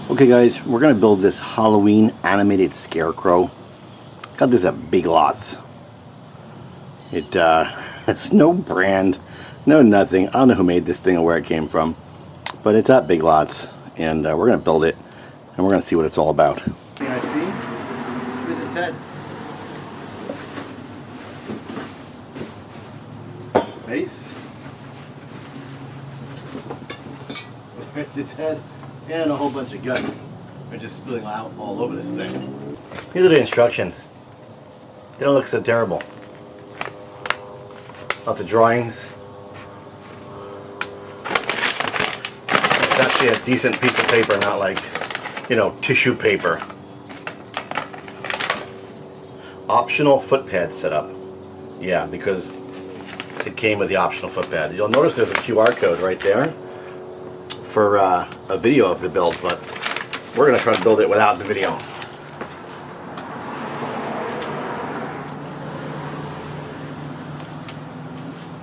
Okay guys, we're going to build this Halloween animated scarecrow. Got this at Big Lots. It's no brand, no nothing. I don't know who made this thing or where it came from. But it's at Big Lots. And we're going to build it. And we're going to see what it's all about. Can I see? Where's its head? Base. There's its head. And a whole bunch of guts are just spilling out all over this thing. These are the instructions. They don't look so terrible. Lots of drawings. It's actually a decent piece of paper, not like, you know, tissue paper. Optional foot pad setup. Yeah, because it came with the optional foot pad. You'll notice there's a QR code right there for a video of the build, but we're going to try to build it without the video.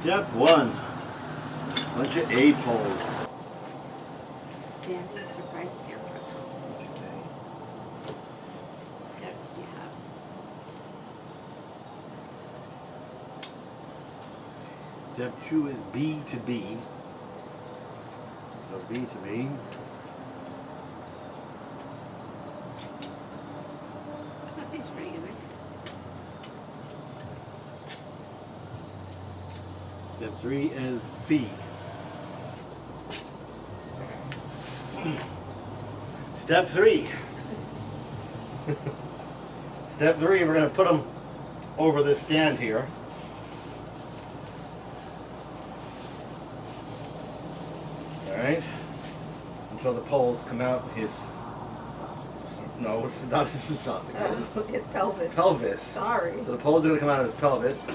Step 1. Bunch of A poles. Standing surprise scarecrow. Next you have. Step 2 is B to B. So B to B. That seems pretty easy. Step 3 is C. Step 3. Step 3, we're going to put them over this stand here. Alright, until the poles come out his, no, it's not his esophagus. His pelvis. Pelvis. Sorry. So the poles are going to come out of his pelvis.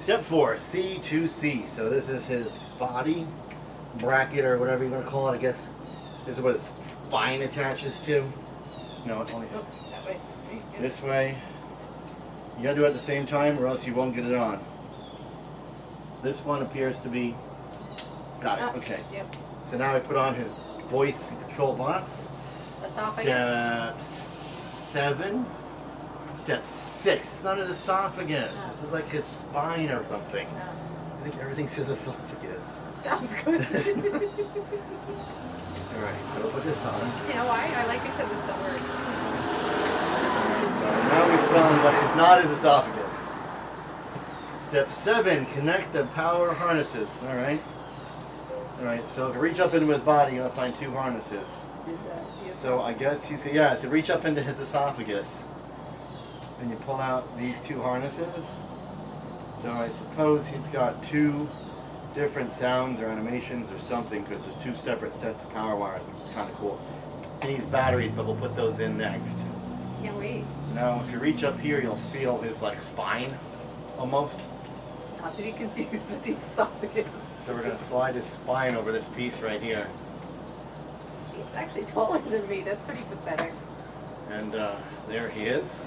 Step 4, C to C. So this is his body bracket or whatever you're going to call it, I guess. This is what his spine attaches to. No, it's only That way. this way. You got to do it at the same time or else you won't get it on. This one appears to be. Got it, okay. Yep. So now I put on his voice control box. Esophagus. Step 7. Step 6. It's not his esophagus. No. This is like his spine or something. No. I think everything's his esophagus. Sounds good. Alright, so we'll put this on. You know why? I like it because it's the word. So now we've put on, but it's not his esophagus. Step 7. Connect the power harnesses. Alright. Alright, so to reach up into his body, you're going to find 2 harnesses. Is that So I guess he's, yeah, so reach up into his esophagus. And you pull out these 2 harnesses. So I suppose he's got 2 different sounds or animations or something, because there's 2 separate sets of power wires, which is kind of cool. He needs batteries, but we'll put those in next. Can't wait. Now, if you reach up here, you'll feel his like spine, almost. Not to be confused with the esophagus. So we're going to slide his spine over this piece right here. He's actually taller than me. That's pretty pathetic. And there he is.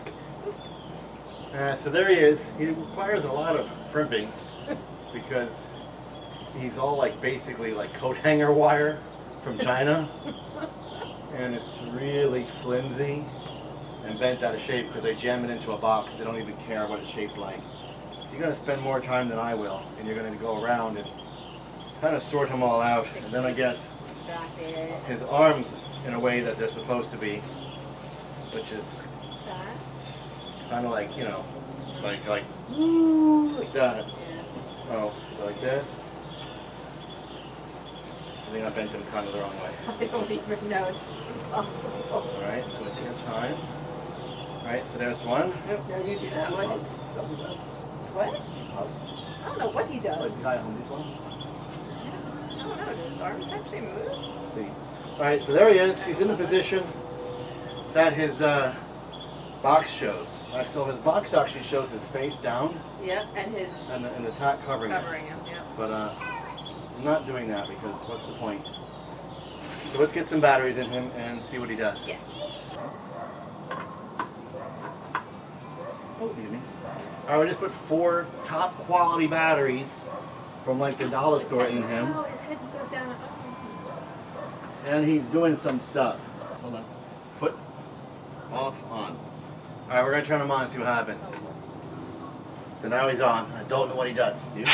So there he is. He requires a lot of crimping because he's all like basically like coat hanger wire from China. And it's really flimsy and bent out of shape because they jam it into a box. They don't even care what it's shaped like. So you're going to spend more time than I will, and you're going to go around and kind of sort them all out. And then I guess Got it. his arms in a way that they're supposed to be, which is That. kind of like, you know, like that. Yeah. Oh, so like this. I think I bent them kind of the wrong way. I don't even know. It's impossible. Alright, so let's take our time. Alright, so there's one. Nope, no, you do that one. What? I don't know what he does. Did I hold this one? I don't know. Does his arms actually move? Let's see. Alright, so there he is. He's in the position that his box shows. So his box actually shows his face down Yep, and his and the hat covering it. covering him. Yep. But I'm not doing that because what's the point? So let's get some batteries in him and see what he does. Yes. Oh, excuse me. Alright, we just put 4 top quality batteries from like the dollar store in him. Oh, his head goes down. And he's doing some stuff. Hold on. Put off, on. Alright, we're gonna turn him on and see what happens. So now he's on. I don't know what he does. Do you?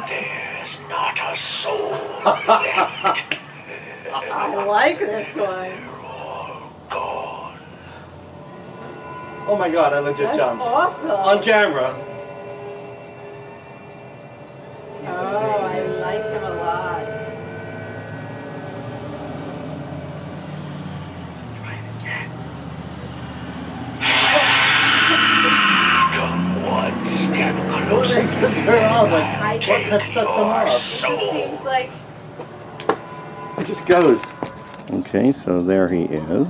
There's not a soul left. I like this one. They're all gone. Oh my god, I legit That's jumped. awesome. On camera. He's Oh, I amazing. like him a lot. Let's try it again. Come one step What closer. makes him turn off? I Like, what think sets him off? it just seems like It just goes. Okay, so there he is.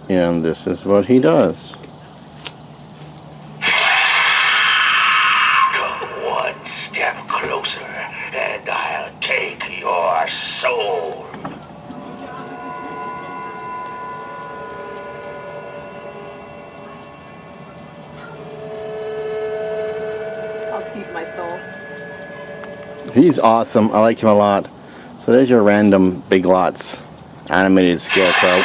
And this is what he does. Come one step closer, and I'll take your soul. I'll keep my soul. He's awesome. I like him a lot. So there's your random Big Lots Animated Scarecrow.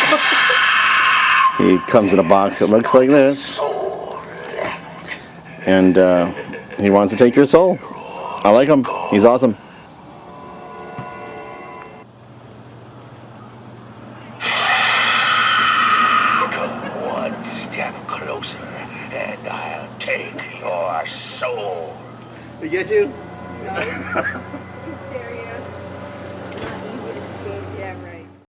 He comes in a box that looks like this. And he wants to take your soul. I like him. He's awesome. Come one step closer, and I'll take your soul. Did he get you? No?